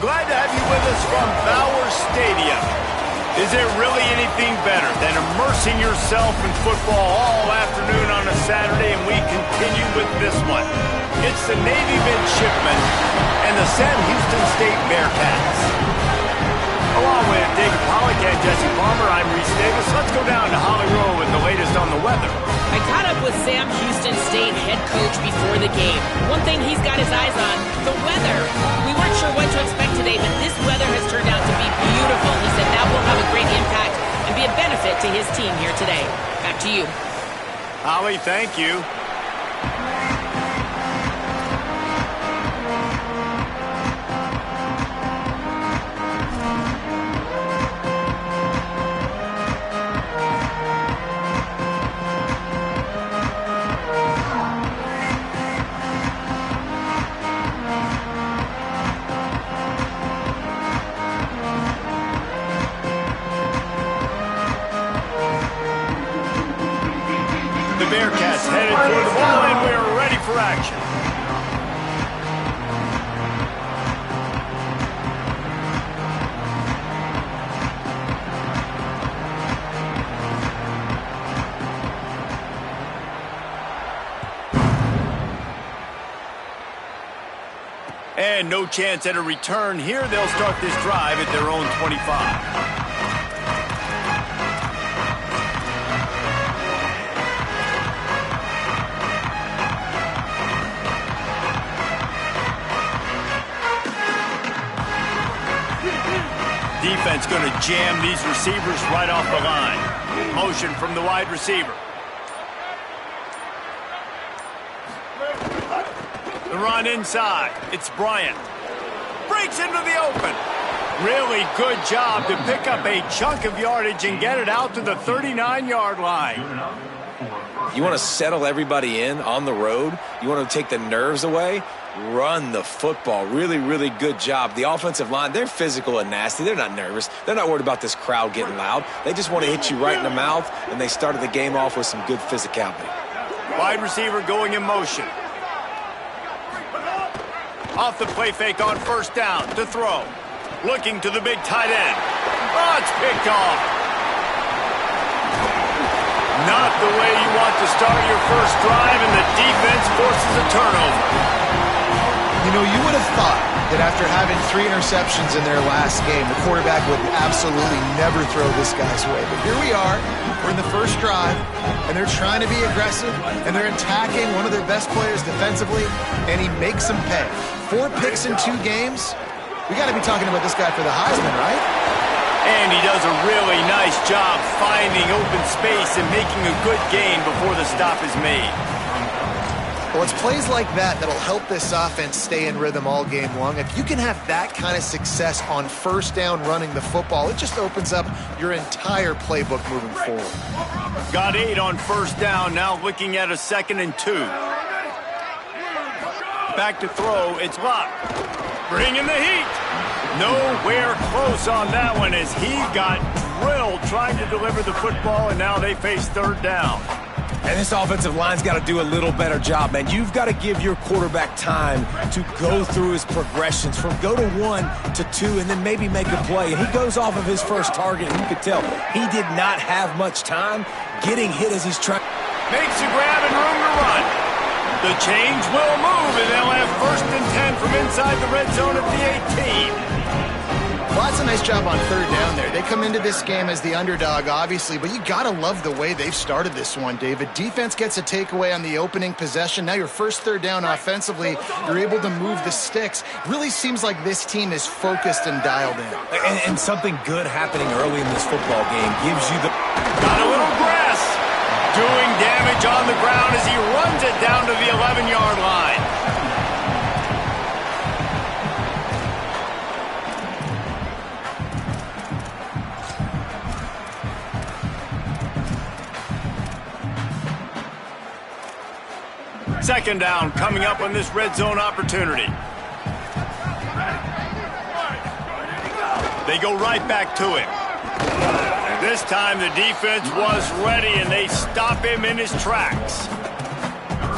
Glad to have you with us from Bauer Stadium. Is there really anything better than immersing yourself in football all afternoon on a Saturday, and we continue with this one. It's the Navy midshipmen and the Sam Houston State Bearcats. Along with David Pollack and Jesse Palmer, I'm Reese Davis. Let's go down to Holly Rowe with the latest on the weather. I caught up with Sam Houston State head coach before the game. One thing he's got his eyes on, the weather. We weren't sure what to expect today, but this weather has turned out to be beautiful. He said that will have a great impact and be a benefit to his team here today. Back to you. Holly, thank you. The Bearcats headed for the ball, and we're ready for action. And no chance at a return here. They'll start this drive at their own 25. Defense going to jam these receivers right off the line. Motion from the wide receiver. The run inside. It's Bryant. Breaks into the open. Really good job to pick up a chunk of yardage and get it out to the 39-yard line. You want to settle everybody in on the road? You want to take the nerves away? Run the football. Really, really good job. The offensive line, they're physical and nasty. They're not nervous. They're not worried about this crowd getting loud. They just want to hit you right in the mouth, and they started the game off with some good physicality. Wide receiver going in motion. Off the play fake on first down to throw. Looking to the big tight end. Oh, it's picked off. Not the way you want to start your first drive, and the defense forces a turnover. You know, you would have thought that after having 3 interceptions in their last game, the quarterback would absolutely never throw this guy's way. But here we are. We're in the first drive, and they're trying to be aggressive, and they're attacking one of their best players defensively, and he makes them pay. 4 picks in 2 games. We got to be talking about this guy for the Heisman, right? And he does a really nice job finding open space and making a good gain before the stop is made. Well, it's plays like that that'll help this offense stay in rhythm all game long. If you can have that kind of success on first down running the football, it just opens up your entire playbook moving forward. Got 8 on first down, now looking at a 2nd and 2. Back to throw, it's Locke. Bringing the heat. Nowhere close on that one as he got drilled trying to deliver the football, and now they face 3rd down. And this offensive line's got to do a little better job, man. You've got to give your quarterback time to go through his progressions from go to 1 to 2 and then maybe make a play. And he goes off of his first target, and you could tell he did not have much time getting hit as he's trying. Makes a grab and room to run. The change will move, and they'll have 1st and 10 from inside the red zone at the 18. Well, that's a nice job on third down there. They come into this game as the underdog, obviously, but you got to love the way they've started this one, David. Defense gets a takeaway on the opening possession. Now your first third down offensively, you're able to move the sticks. Really seems like this team is focused and dialed in. And something good happening early in this football game gives you the... Got a little grass. Doing damage on the ground as he runs it down to the 11-yard line. Second down coming up on this red zone opportunity. They go right back to him. This time the defense was ready and they stop him in his tracks.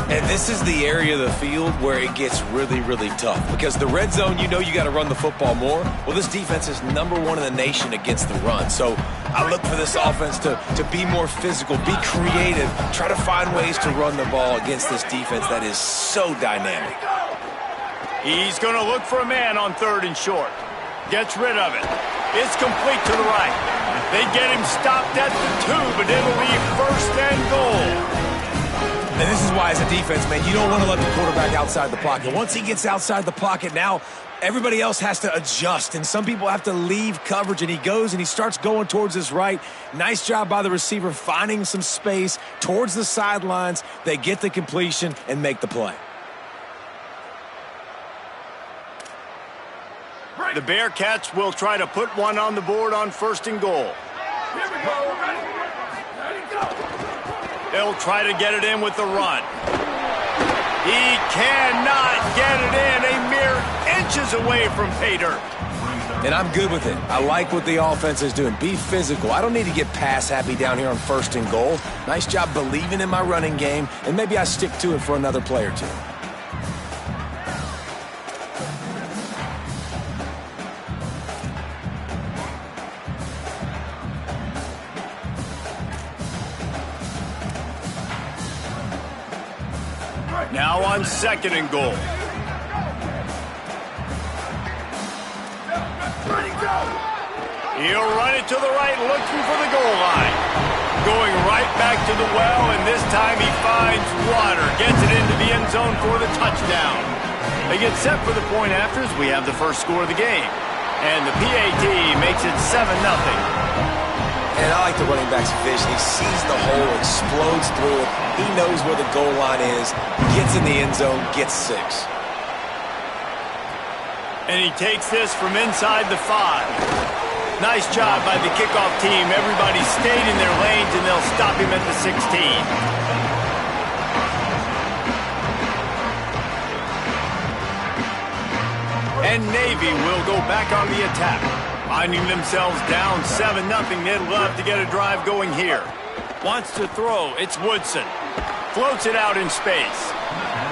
And this is the area of the field where it gets really, really tough. Because the red zone, you know you got to run the football more. Well, this defense is #1 in the nation against the run. So I look for this offense to be more physical, be creative, try to find ways to run the ball against this defense that is so dynamic. He's going to look for a man on third and short. Gets rid of it. It's complete to the right. They get him stopped at the 2, but it'll be first and goal. And this is why, as a defense, man, you don't want to let the quarterback outside the pocket. Once he gets outside the pocket, now everybody else has to adjust, and some people have to leave coverage, and he goes and he starts going towards his right. Nice job by the receiver finding some space towards the sidelines. They get the completion and make the play. The Bearcats will try to put one on the board on first and goal. Here we go. Ready, go. They'll try to get it in with the run. He cannot get it in. A mere inches away from pay dirt. And I'm good with it. I like what the offense is doing. Be physical. I don't need to get pass happy down here on first and goal. Nice job believing in my running game, and maybe I stick to it for another play or two. Now on second and goal. He'll run it to the right, looking for the goal line. Going right back to the well, and this time he finds water. Gets it into the end zone for the touchdown. They get set for the point afters. We have the first score of the game. And the PAT makes it 7-0. And I like the running back's vision. He sees the hole, explodes through it. He knows where the goal line is, gets in the end zone, gets 6. And he takes this from inside the 5. Nice job by the kickoff team. Everybody stayed in their lanes, and they'll stop him at the 16. And Navy will go back on the attack. Finding themselves down 7-0, they'd love to get a drive going here. Wants to throw, it's Woodson. Floats it out in space.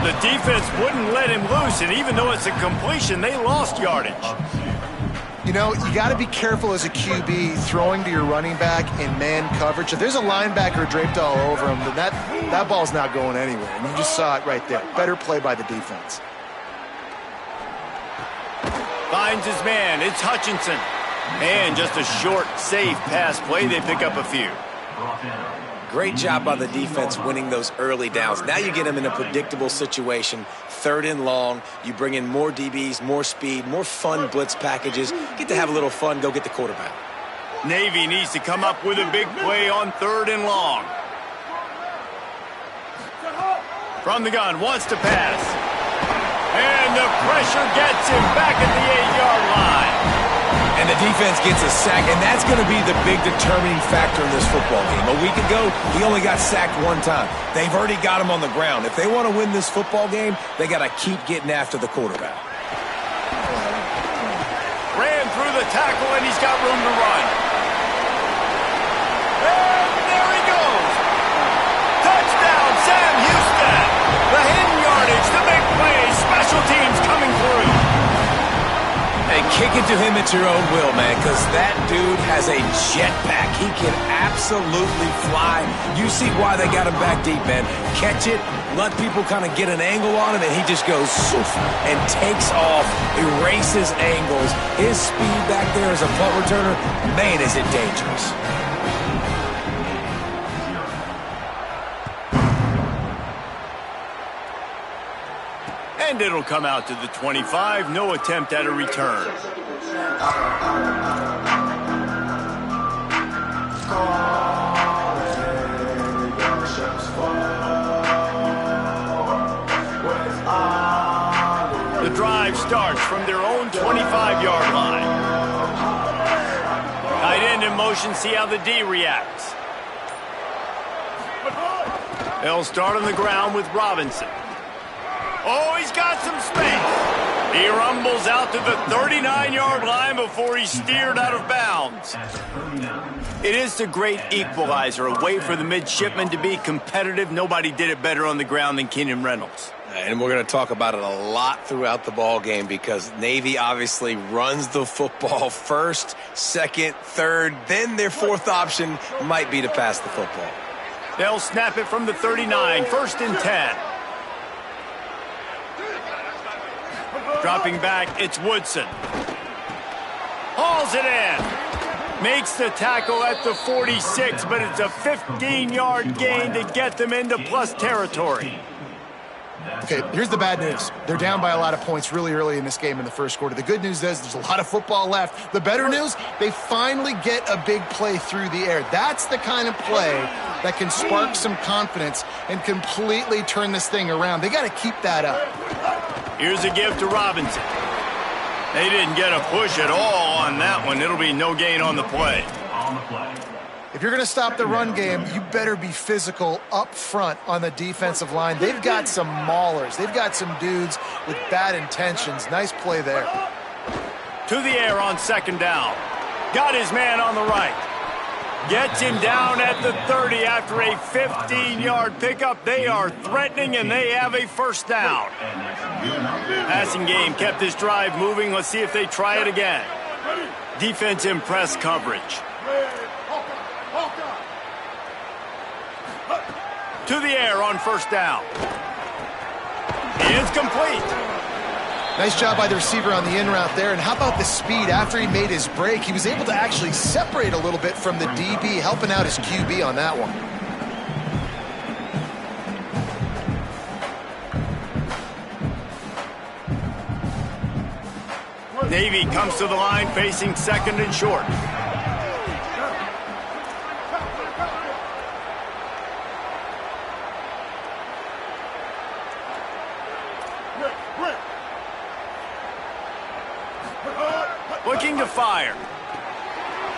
The defense wouldn't let him loose, and even though it's a completion, they lost yardage. You know, you got to be careful as a QB throwing to your running back in man coverage. If there's a linebacker draped all over him, then that ball's not going anywhere. And you just saw it right there. Better play by the defense. Finds his man, it's Hutchinson. And just a short, safe pass play. They pick up a few. Great job by the defense winning those early downs. Now you get them in a predictable situation. Third and long. You bring in more DBs, more speed, more fun blitz packages. Get to have a little fun. Go get the quarterback. Navy needs to come up with a big play on third and long. From the gun, wants to pass. And the pressure gets him back at the 8-yard line. And the defense gets a sack, and that's going to be the big determining factor in this football game. A week ago, he only got sacked 1 time. They've already got him on the ground. If they want to win this football game, they got to keep getting after the quarterback. Ran through the tackle, and he's got room to run. And there he goes. Touchdown, Sam Houston. The hidden yardage, the big play, special teams coming through. And kick it to to him at your own will, man, because that dude has a jetpack. He can absolutely fly. You see why they got him back deep, man. Catch it, let people kind of get an angle on him, and he just goes soof and takes off, erases angles. His speed back there as a punt returner, man, is it dangerous. And it'll come out to the 25. No attempt at a return. The drive starts from their own 25-yard line. Tight end in motion, see how the D reacts. They'll start on the ground with Robinson. Oh, he's got some space. He rumbles out to the 39-yard line before he's steered out of bounds. It is the great equalizer, a way for the midshipmen to be competitive. Nobody did it better on the ground than Keenan Reynolds. And we're going to talk about it a lot throughout the ball game because Navy obviously runs the football first, second, third, then their fourth option might be to pass the football. They'll snap it from the 39, 1st and 10. Dropping back, it's Woodson. Hauls it in. Makes the tackle at the 46, but it's a 15-yard gain to get them into plus territory. Okay, here's the bad news. They're down by a lot of points really early in this game in the first quarter. The good news is there's a lot of football left. The better news, they finally get a big play through the air. That's the kind of play that can spark some confidence and completely turn this thing around. They got to keep that up. Here's a give to Robinson. They didn't get a push at all on that one. It'll be no gain on the play. If you're going to stop the run game, you better be physical up front on the defensive line. They've got some maulers. They've got some dudes with bad intentions. Nice play there. To the air on 2nd down. Got his man on the right. Gets him down at the 30 after a 15-yard pickup. They are threatening, and they have a 1st down. Passing game kept this drive moving. Let's see if they try it again. Defense in press coverage. To the air on 1st down. It's complete. Nice job by the receiver on the in route there. And how about the speed after he made his break? He was able to actually separate a little bit from the DB, helping out his QB on that one. Navy comes to the line facing 2nd and short. Looking to fire.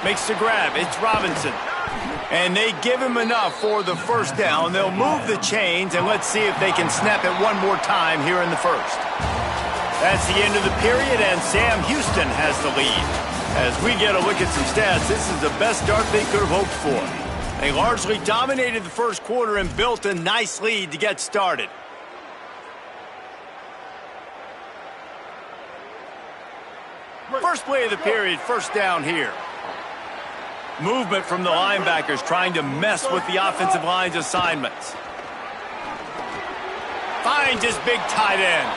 Makes the grab. It's Robinson. And they give him enough for the 1st down. They'll move the chains, and let's see if they can snap it one more time here in the 1st. That's the end of the period, and Sam Houston has the lead. As we get a look at some stats, this is the best start they could have hoped for. They largely dominated the 1st quarter and built a nice lead to get started. First play of the period, 1st down here. Movement from the linebackers trying to mess with the offensive line's assignments. Finds his big tight end.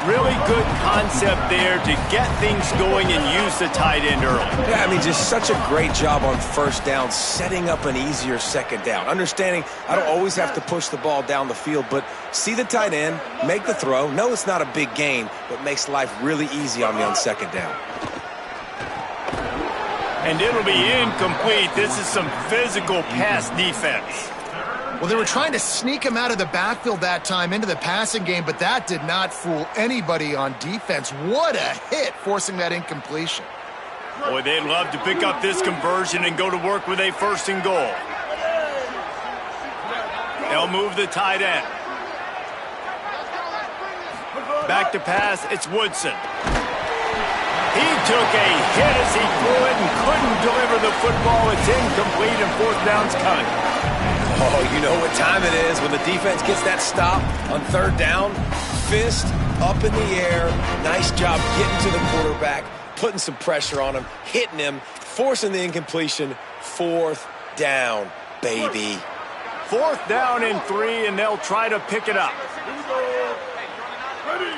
Really good concept there to get things going and use the tight end early. Yeah, I mean, just such a great job on 1st down, setting up an easier 2nd down. Understanding I don't always have to push the ball down the field, but see the tight end, make the throw. No, it's not a big gain, but makes life really easy on me on 2nd down. And it'll be incomplete. This is some physical pass defense. Well, they were trying to sneak him out of the backfield that time into the passing game, but that did not fool anybody on defense. What a hit, forcing that incompletion. Boy, they'd love to pick up this conversion and go to work with a 1st and goal. They'll move the tight end. Back to pass, it's Woodson. He took a hit as he threw it and couldn't deliver the football. It's incomplete and 4th down's coming. Oh, you know what time it is when the defense gets that stop on 3rd down. Fist up in the air. Nice job getting to the quarterback. putting some pressure on him, hitting him, forcing the incompletion. 4th down, baby. 4th down and 3, and they'll try to pick it up. Here we go. Ready.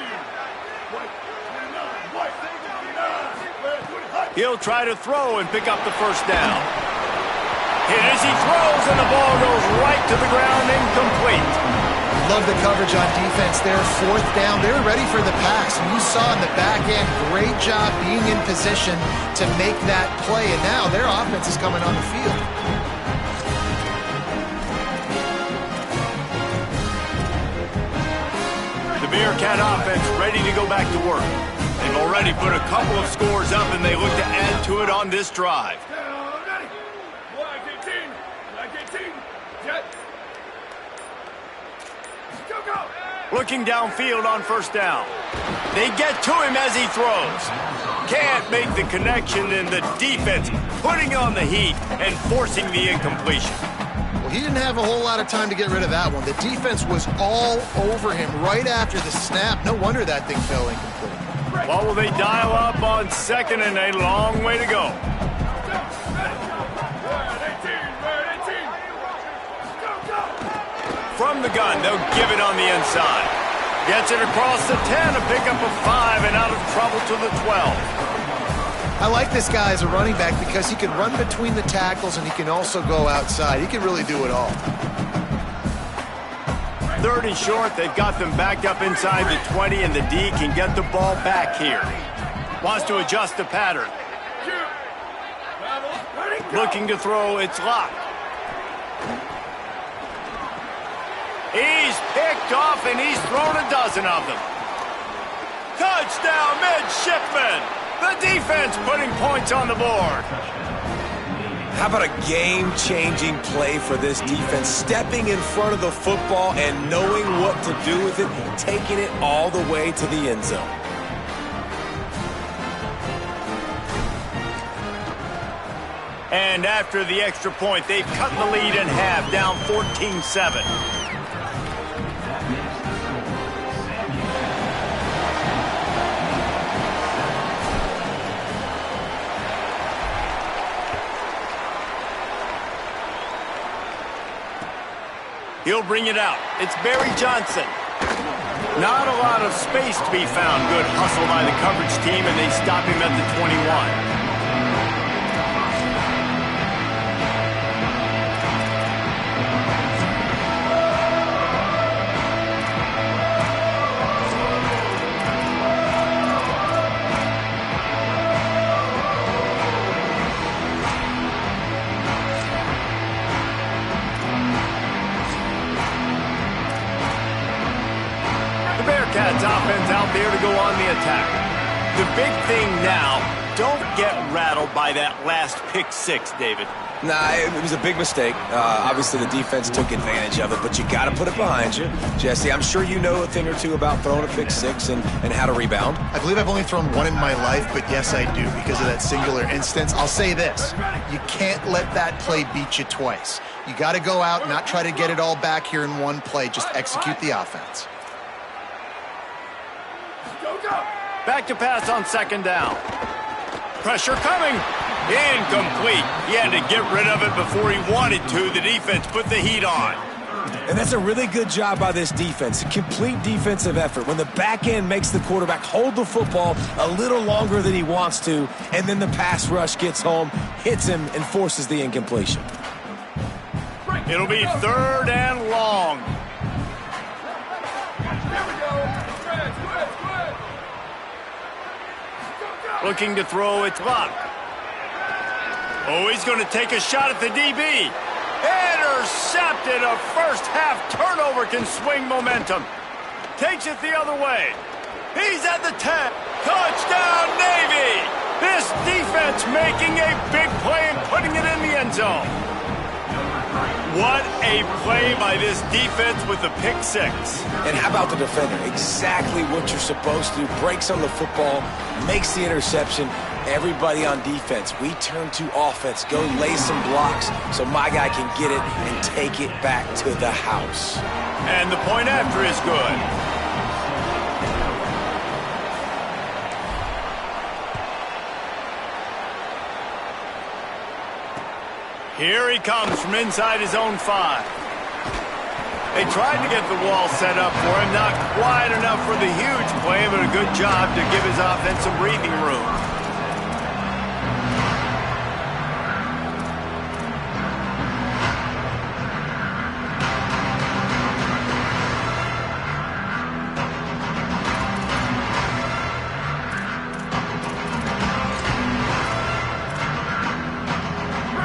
He'll try to throw and pick up the 1st down. Hit as he throws, and the ball goes right to the ground, incomplete. Love the coverage on defense there. 4th down. They were ready for the pass. And you saw in the back end, great job being in position to make that play. And now their offense is coming on the field. The Bearcat offense ready to go back to work. They've already put a couple of scores up, and they look to add to it on this drive. Ready. Black 18. Black 18. Jet. Go, go. Looking downfield on 1st down. They get to him as he throws. Can't make the connection, and the defense putting on the heat and forcing the incompletion. Well, he didn't have a whole lot of time to get rid of that one. The defense was all over him right after the snap. No wonder that thing fell incomplete. What will they dial up on 2nd and a long way to go? From the gun, they'll give it on the inside. Gets it across the 10, a pickup of 5, and out of trouble to the 12. I like this guy as a running back because he can run between the tackles and he can also go outside. He can really do it all. 3rd and short, they've got them backed up inside the 20, and the D can get the ball back here. Wants to adjust the pattern. Looking to throw, it's locked. He's picked off, and he's thrown a dozen of them. Touchdown, midshipman! The defense putting points on the board. How about a game-changing play for this defense? Stepping in front of the football and knowing what to do with it, taking it all the way to the end zone. And after the extra point, they've cut the lead in half, down 14-7. He'll bring it out. It's Barry Johnson. Not a lot of space to be found. Good hustle by the coverage team, and they stop him at the 21. Bearcats offense out there to go on the attack. The big thing now, don't get rattled by that last pick 6, David. Nah, it was a big mistake. Obviously, the defense took advantage of it, but you got to put it behind you. Jesse, I'm sure you know a thing or two about throwing a pick 6 and how to rebound. I believe I've only thrown one in my life, but yes, I do because of that singular instance. I'll say this. You can't let that play beat you twice. You got to go out and not try to get it all back here in one play. Just execute the offense. Back to pass on 2nd down. Pressure coming. Incomplete. He had to get rid of it before he wanted to. The defense put the heat on. And that's a really good job by this defense. A complete defensive effort. When the back end makes the quarterback hold the football a little longer than he wants to, and then the pass rush gets home, hits him, and forces the incompletion. It'll be 3rd and long. Looking to throw, it's locked. Oh, he's going to take a shot at the DB. Intercepted. A first-half turnover can swing momentum. Takes it the other way. He's at the 10. Touchdown, Navy! This defense making a big play and putting it in the end zone. What a play by this defense with the pick 6. And how about the defender? Exactly what you're supposed to do. Breaks on the football, makes the interception. Everybody on defense, we turn to offense. Go lay some blocks so my guy can get it and take it back to the house. And the point after is good. Here he comes from inside his own 5. They tried to get the wall set up for him, not quite enough for the huge play, but a good job to give his offense some breathing room.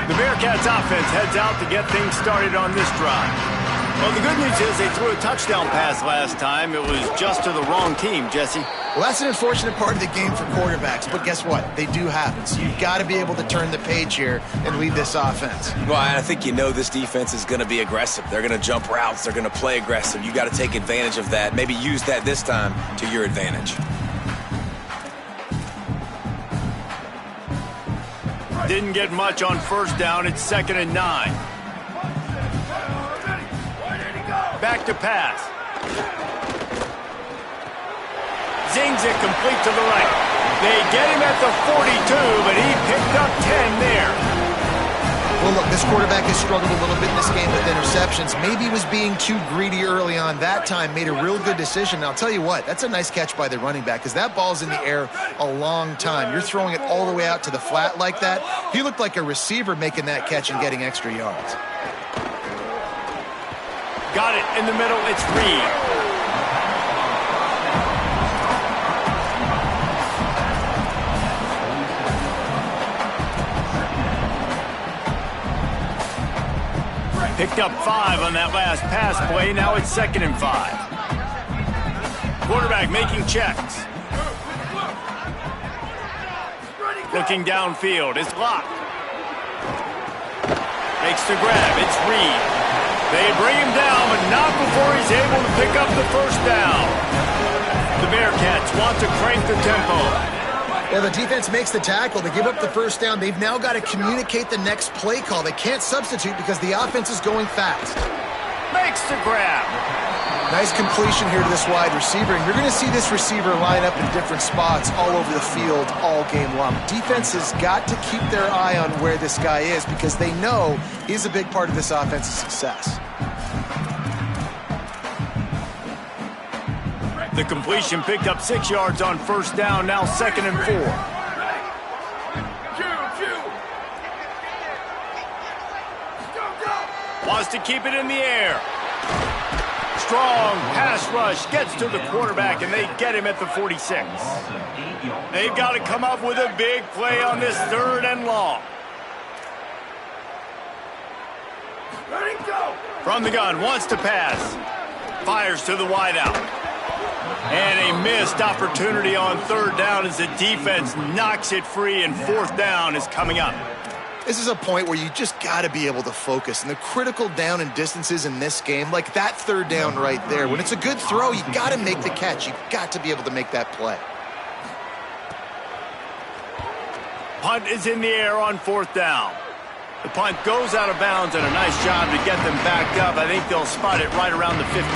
The Bearcats offense heads out to get things started on this drive. Well, the good news is they threw a touchdown pass last time. It was just to the wrong team, Jesse. Well, that's an unfortunate part of the game for quarterbacks, but guess what? They do happen. So you've got to be able to turn the page here and lead this offense. Well, I think you know this defense is going to be aggressive. They're going to jump routes. They're going to play aggressive. You got to take advantage of that. Maybe use that this time to your advantage. Didn't get much on first down. It's 2nd and 9. Back to pass. Zings it complete to the right. They get him at the 42, but he picked up 10 there. Well, look, this quarterback has struggled a little bit in this game with interceptions. Maybe he was being too greedy early on. That time made a real good decision. And I'll tell you what, that's a nice catch by the running back because that ball's in the air a long time. You're throwing it all the way out to the flat like that. He looked like a receiver making that catch and getting extra yards. Got it in the middle. It's Reed. Picked up 5 on that last pass play. Now it's 2nd and 5. Quarterback making checks. Looking downfield. It's locked. Makes the grab. It's Reed. They bring him down, but not before he's able to pick up the first down. The Bearcats want to crank the tempo. Well, the defense makes the tackle. They give up the first down. They've now got to communicate the next play call. They can't substitute because the offense is going fast. Makes the grab. Nice completion here to this wide receiver. And you're going to see this receiver line up in different spots all over the field all game long. Defense has got to keep their eye on where this guy is because they know he's a big part of this offense's success. The completion picked up 6 yards on first down, now 2nd and 4. Wants to keep it in the air. Strong pass rush gets to the quarterback, and they get him at the 46. They've got to come up with a big play on this 3rd and long. From the gun, wants to pass. Fires to the wideout. And a missed opportunity on 3rd down as the defense knocks it free, and 4th down is coming up. This is a point where you just got to be able to focus. And the critical down and distances in this game, like that 3rd down right there, when it's a good throw, you got to make the catch. You've got to be able to make that play. Punt is in the air on 4th down. The punt goes out of bounds, and a nice job to get them backed up. I think they'll spot it right around the 15.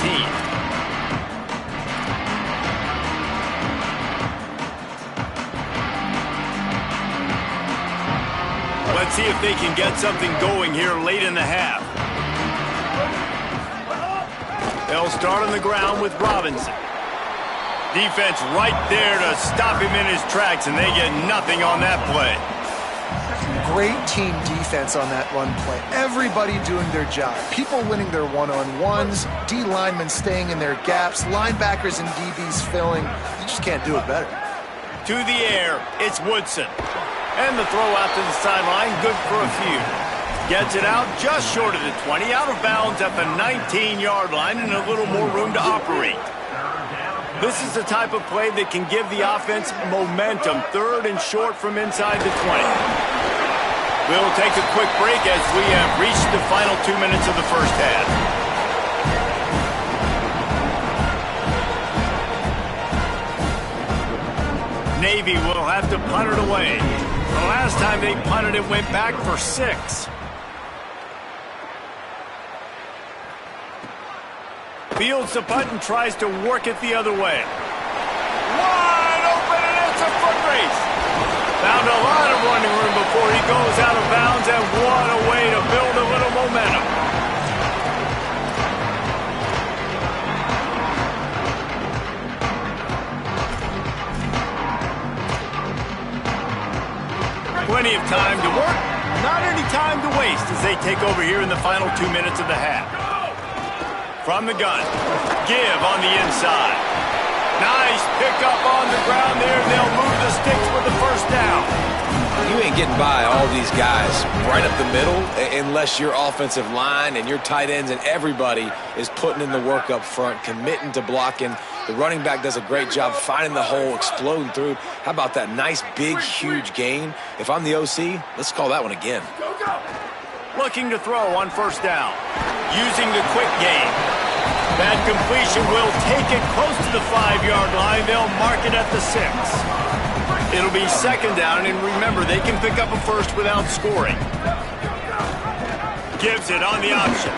Let's see if they can get something going here late in the half. They'll start on the ground with Robinson. Defense right there to stop him in his tracks, and they get nothing on that play. Great team defense on that run play. Everybody doing their job. People winning their one-on-ones, D linemen staying in their gaps, linebackers and DBs filling. You just can't do it better. To the air, it's Woodson. And the throw out to the sideline, good for a few. Gets it out just short of the 20, out of bounds at the 19-yard line, and a little more room to operate. This is the type of play that can give the offense momentum. 3rd and short from inside the 20. We'll take a quick break as we have reached the final 2 minutes of the first half. Navy will have to punt it away. The last time they punted, it went back for 6. Fields the punt and tries to work it the other way. Wide open, and it's a foot race. Found a lot of running room before he goes out of bounds, and what a way to build a little momentum. Plenty of time to work, not any time to waste as they take over here in the final 2 minutes of the half. From the gun, give on the inside. Nice pickup on the ground there. They'll move the sticks with the first down. You ain't getting by all these guys right up the middle unless your offensive line and your tight ends and everybody is putting in the work up front, committing to blocking. The running back does a great job finding the hole, exploding through. How about that nice, big, huge gain? If I'm the OC, let's call that one again. Looking to throw on first down. Using the quick game. That completion will take it close to the 5-yard line. They'll mark it at the 6. It'll be second down, and remember, they can pick up a first without scoring. Gives it on the option.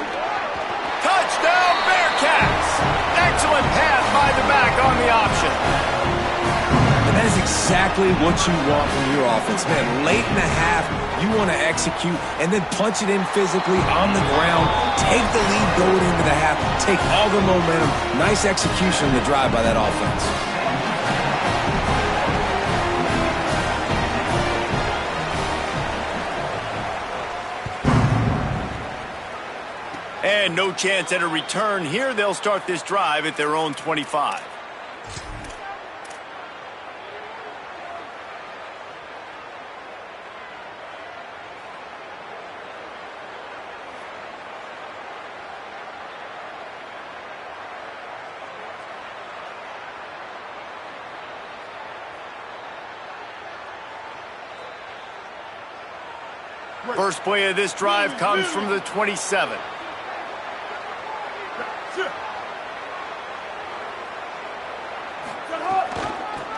Touchdown, Bearcats! Excellent pass by the back on the option. And that is exactly what you want from your offense, man. Late in the half, you want to execute and then punch it in physically on the ground. Take the lead going into the half. Take all the momentum. Nice execution on the drive by that offense. And no chance at a return here. They'll start this drive at their own 25. First play of this drive comes from the 27.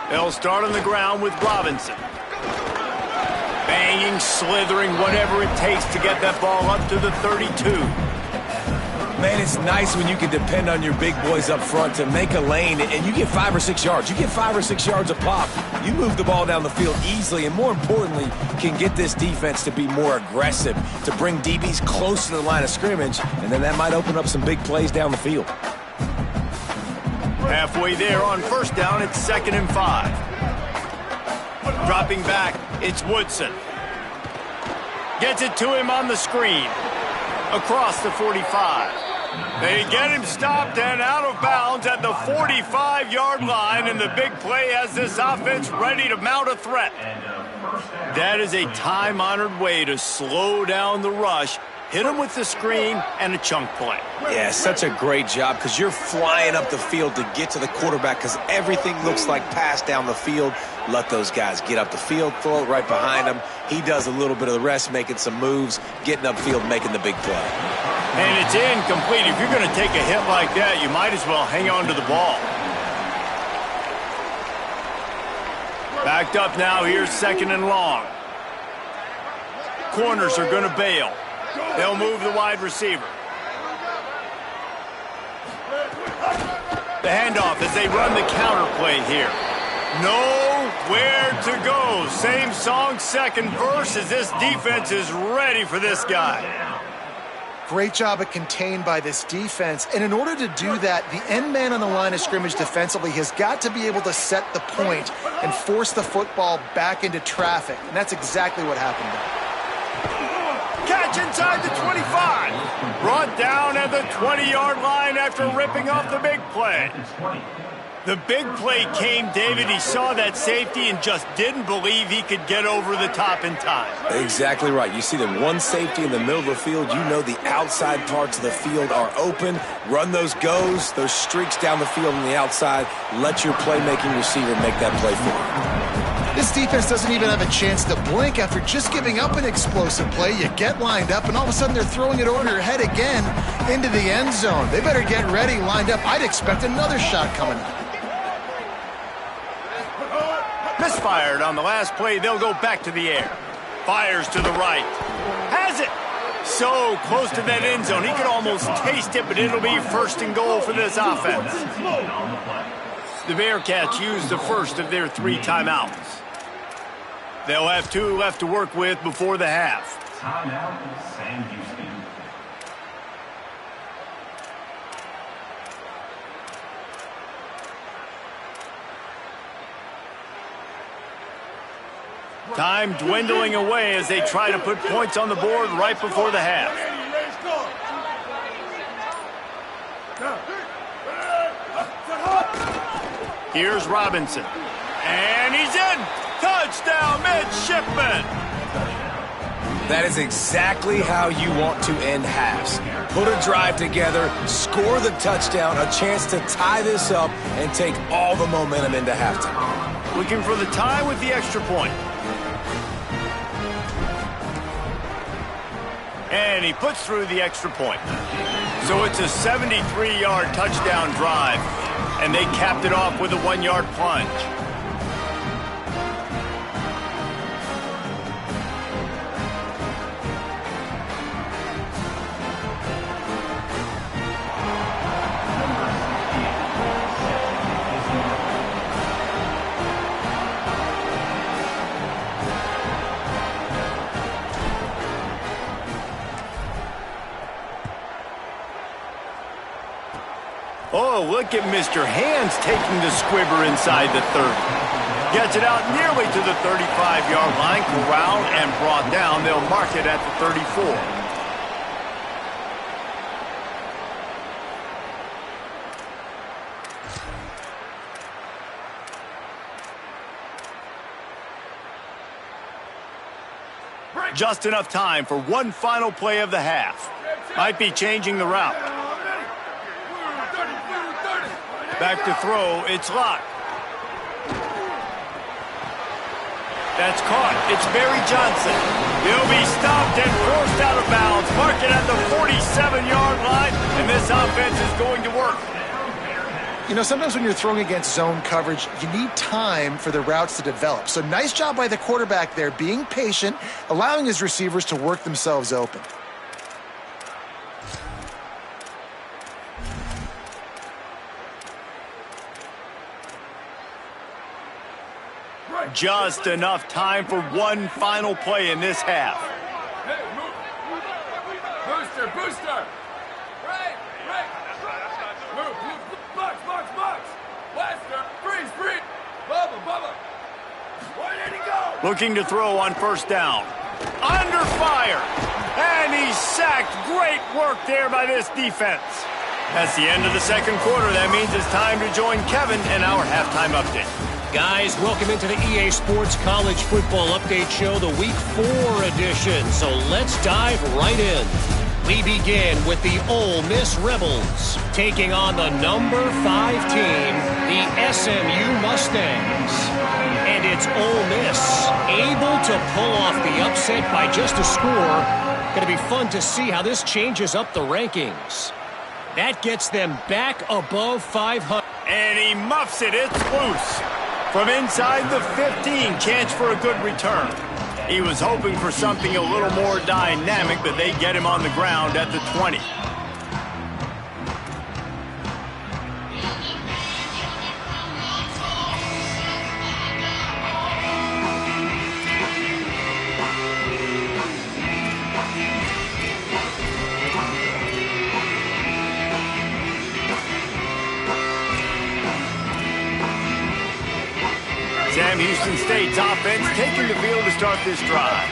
They'll start on the ground with Robinson. Banging, slithering, whatever it takes to get that ball up to the 32. Man, it's nice when you can depend on your big boys up front to make a lane, and you get 5 or 6 yards. You get 5 or 6 yards a pop. You move the ball down the field easily, and more importantly, can get this defense to be more aggressive, to bring DBs close to the line of scrimmage, and then that might open up some big plays down the field. Halfway there on first down, it's 2nd and 5. Dropping back, it's Woodson. Gets it to him on the screen. Across the 45. They get him stopped and out of bounds at the 45-yard line, and the big play has this offense ready to mount a threat. That is a time-honored way to slow down the rush. Hit him with the screen and a chunk play. Yeah, such a great job because you're flying up the field to get to the quarterback because everything looks like pass down the field. Let those guys get up the field, throw it right behind him. He does a little bit of the rest, making some moves, getting upfield, making the big play. And it's incomplete. If you're going to take a hit like that, you might as well hang on to the ball. Backed up now, here's 2nd and long. Corners are going to bail. They'll move the wide receiver. The handoff as they run the counter play here. Nowhere to go. Same song, second verse, as this defense is ready for this guy. Great job at contained by this defense. And in order to do that, the end man on the line of scrimmage defensively has got to be able to set the point and force the football back into traffic. And that's exactly what happened there. Catch inside the 25. Brought down at the 20-yard line after ripping off the big play. The big play came, David. He saw that safety and just didn't believe he could get over the top in time. Exactly right. You see the one safety in the middle of the field. You know the outside parts of the field are open. Run those goes, those streaks down the field on the outside. Let your playmaking receiver make that play for you. This defense doesn't even have a chance to blink after just giving up an explosive play. You get lined up, and all of a sudden they're throwing it over your head again into the end zone. They better get ready, lined up. I'd expect another shot coming up. Misfired on the last play. They'll go back to the air. Fires to the right. Has it. So close to that end zone. He could almost taste it, but it'll be 1st and goal for this offense. The Bearcats use the first of their 3 timeouts. They'll have 2 left to work with before the half. Timeout, Sam Houston. Time dwindling away as they try to put points on the board right before the half. Here's Robinson. And he's in! Touchdown, midshipman! That is exactly how you want to end halves. Put a drive together, score the touchdown, a chance to tie this up, and take all the momentum into halftime. Looking for the tie with the extra point. And he puts through the extra point. So it's a 73-yard touchdown drive, and they capped it off with a 1-yard plunge. Oh, look at Mr. Hands taking the squibber inside the 30. Gets it out nearly to the 35-yard line, corralled and brought down. They'll mark it at the 34. Just enough time for one final play of the half. Might be changing the route. Back to throw, it's locked. That's caught. It's Barry Johnson. He'll be stopped and forced out of bounds. Mark it at the 47-yard line, and this offense is going to work. You know, sometimes when you're throwing against zone coverage, you need time for the routes to develop. So nice job by the quarterback there, being patient, allowing his receivers to work themselves open. Just enough time for one final play in this half. Hey, move. Booster. Right. Move. Box. Blaster. Freeze. Bubba. Where did he go? Looking to throw on first down. Under fire. And he's sacked. Great work there by this defense. That's the end of the second quarter. That means it's time to join Kevin in our halftime update. Guys, welcome into the EA Sports College Football Update Show, the Week 4 edition. So let's dive right in. We begin with the Ole Miss Rebels taking on the number 5 team, the SMU Mustangs. And it's Ole Miss able to pull off the upset by just a score. Going to be fun to see how this changes up the rankings. That gets them back above 500. And he muffs it. It's loose. From inside the 15, chance for a good return. He was hoping for something a little more dynamic, but they get him on the ground at the 20. Houston State's offense taking the field to start this drive.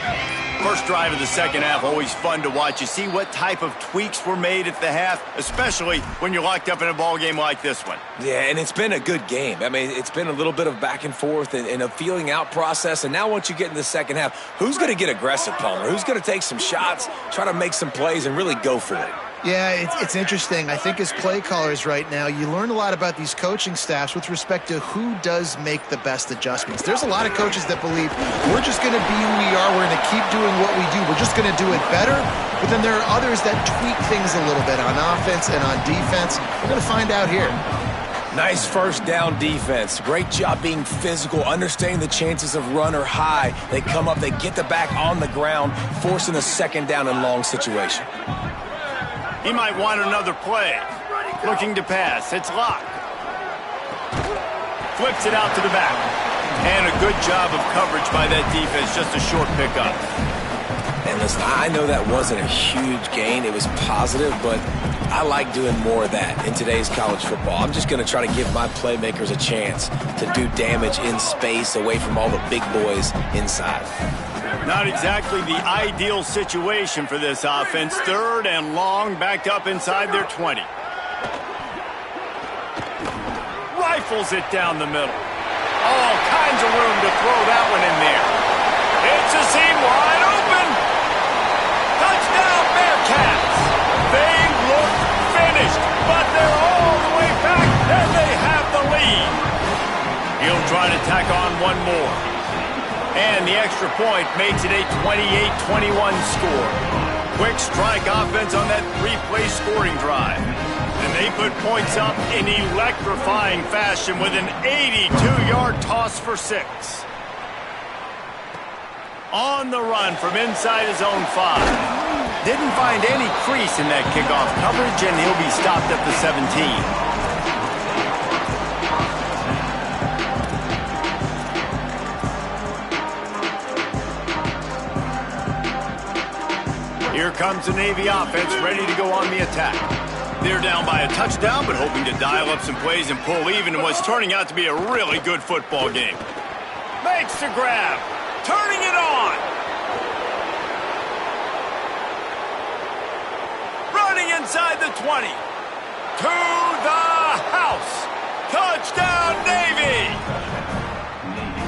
First drive of the second half, always fun to watch. You see what type of tweaks were made at the half, especially when you're locked up in a ball game like this one. Yeah, and it's been a good game. I mean, it's been a little bit of back and forth and a feeling out process. And now once you get in the second half, who's going to get aggressive, Palmer? Who's going to take some shots, try to make some plays, and really go for it? Yeah, it's interesting. I think as play callers right now, you learn a lot about these coaching staffs with respect to who does make the best adjustments. There's a lot of coaches that believe we're just going to be who we are. We're going to keep doing what we do. We're just going to do it better. But then there are others that tweak things a little bit on offense and on defense. We're going to find out here. Nice first down defense. Great job being physical, understanding the chances of run or high. They come up, they get the back on the ground, forcing a second down and long situation. He might want another play. Looking to pass. It's locked. flips it out to the back. And a good job of coverage by that defense, just a short pickup. And listen, I know that wasn't a huge gain. It was positive, but I like doing more of that in today's college football. I'm just going to try to give my playmakers a chance to do damage in space away from all the big boys inside. Not exactly the ideal situation for this offense. 3rd and long, backed up inside their 20. Rifles it down the middle. All kinds of room to throw that one in there. It's a seam wide open. Touchdown, Bearcats. They look finished, but they're all the way back, and they have the lead. He'll try to tack on one more. And the extra point makes it a 28-21 score. Quick strike offense on that 3-play scoring drive. And they put points up in electrifying fashion with an 82-yard toss for 6. On the run from inside his own 5. Didn't find any crease in that kickoff coverage, and he'll be stopped at the 17. Here comes the Navy offense ready to go on the attack. They're down by a touchdown, but hoping to dial up some plays and pull even in what's turning out to be a really good football game. Makes the grab. Turning it on. Running inside the 20. To the house. Touchdown, Navy.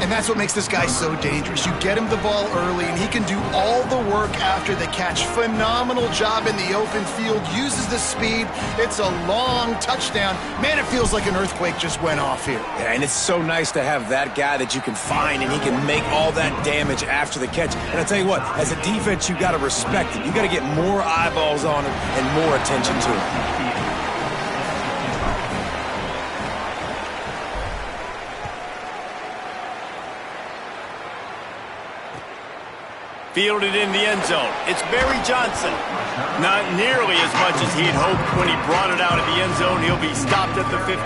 And that's what makes this guy so dangerous. You get him the ball early, and he can do all the work after the catch. Phenomenal job in the open field. Uses the speed. It's a long touchdown. Man, it feels like an earthquake just went off here. Yeah, and it's so nice to have that guy that you can find, and he can make all that damage after the catch. And I tell you what, as a defense, you got to respect it. You got to get more eyeballs on him and more attention to him. Fielded in the end zone. It's Barry Johnson. Not nearly as much as he'd hoped when he brought it out of the end zone. He'll be stopped at the 15.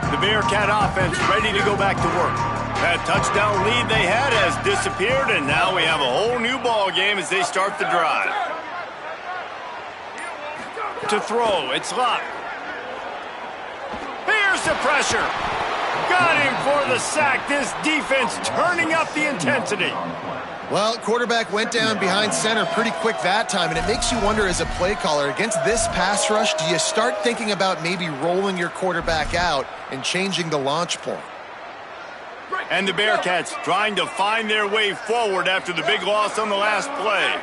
The Bearcat offense ready to go back to work. That touchdown lead they had has disappeared, and now we have a whole new ball game as they start the drive. To throw, it's Locke. Here's the pressure. Got him for the sack. This defense turning up the intensity. Well, quarterback went down behind center pretty quick that time, and it makes you wonder as a play caller, against this pass rush, do you start thinking about maybe rolling your quarterback out and changing the launch point? And the Bearcats trying to find their way forward after the big loss on the last play.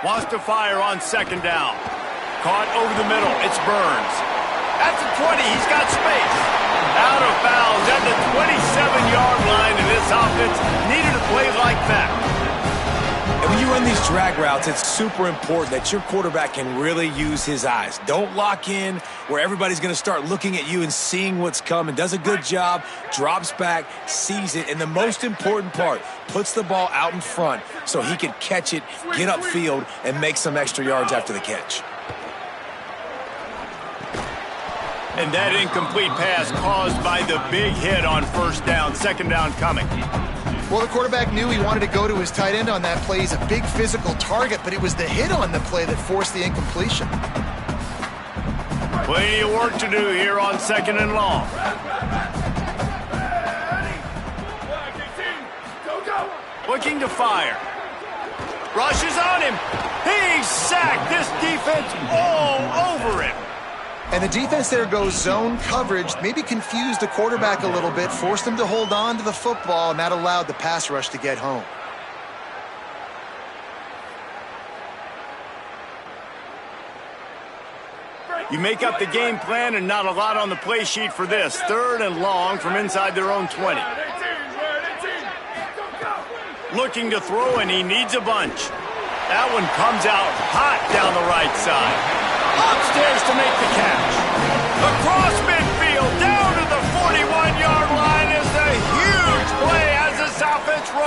Wants to fire on 2nd down. Caught over the middle. It's Burns. At the 20, he's got space. Out of bounds at the 27-yard line, and this offense needed a play like that. And when you run these drag routes, it's super important that your quarterback can really use his eyes. Don't lock in where everybody's going to start looking at you and seeing what's coming. Does a good job, drops back, sees it, and the most important part, puts the ball out in front so he can catch it, get upfield, and make some extra yards after the catch. And that incomplete pass caused by the big hit on 1st down, 2nd down coming. Well, the quarterback knew he wanted to go to his tight end on that play. He's a big physical target, but it was the hit on the play that forced the incompletion. Plenty of work to do here on 2nd and long. Looking to fire. Rushes on him. He's sacked. This defense all over him. And the defense there goes zone coverage, maybe confused the quarterback a little bit, forced him to hold on to the football, and that allowed the pass rush to get home. You make up the game plan and not a lot on the play sheet for this. 3rd and long from inside their own 20. Looking to throw, and he needs a bunch. That one comes out hot down the right side. Upstairs to make the catch. Across midfield, down to the 41-yard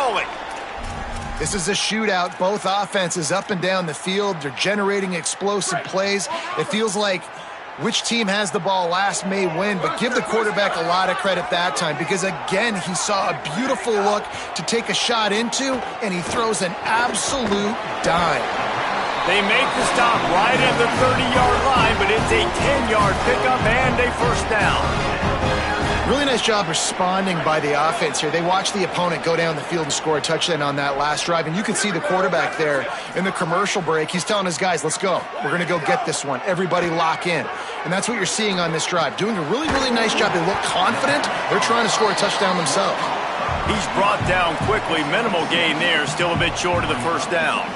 rolling. This is a shootout. Both offenses up and down the field. They're generating explosive plays. It feels like which team has the ball last may win, but give the quarterback a lot of credit that time because, again, he saw a beautiful look to take a shot into, and he throws an absolute dime. They make the stop right at the 30-yard line, but it's a 10-yard pickup and a first down. Really nice job responding by the offense here. They watched the opponent go down the field and score a touchdown on that last drive, and you can see the quarterback there in the commercial break. He's telling his guys, let's go. We're going to go get this one. Everybody lock in. And that's what you're seeing on this drive. Doing a really, really nice job. They look confident. They're trying to score a touchdown themselves. He's brought down quickly. Minimal gain there. Still a bit short of the first down.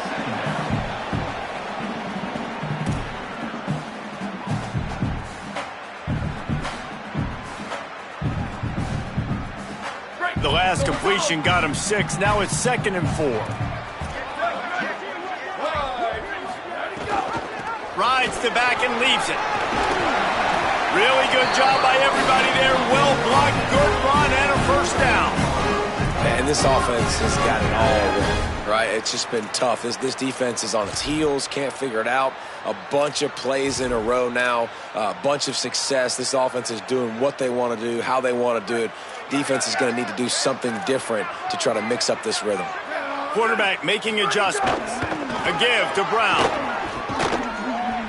The last completion got him 6. Now it's 2nd and 4. Rides the back and leaves it. Really good job by everybody there. Well blocked, good run, and a first down. And this offense has got it all, right? It's just been tough. This defense is on its heels, can't figure it out. A bunch of plays in a row now, a bunch of success. This offense is doing what they want to do, how they want to do it. Defense is going to need to do something different to try to mix up this rhythm. Quarterback making adjustments. A give to Brown.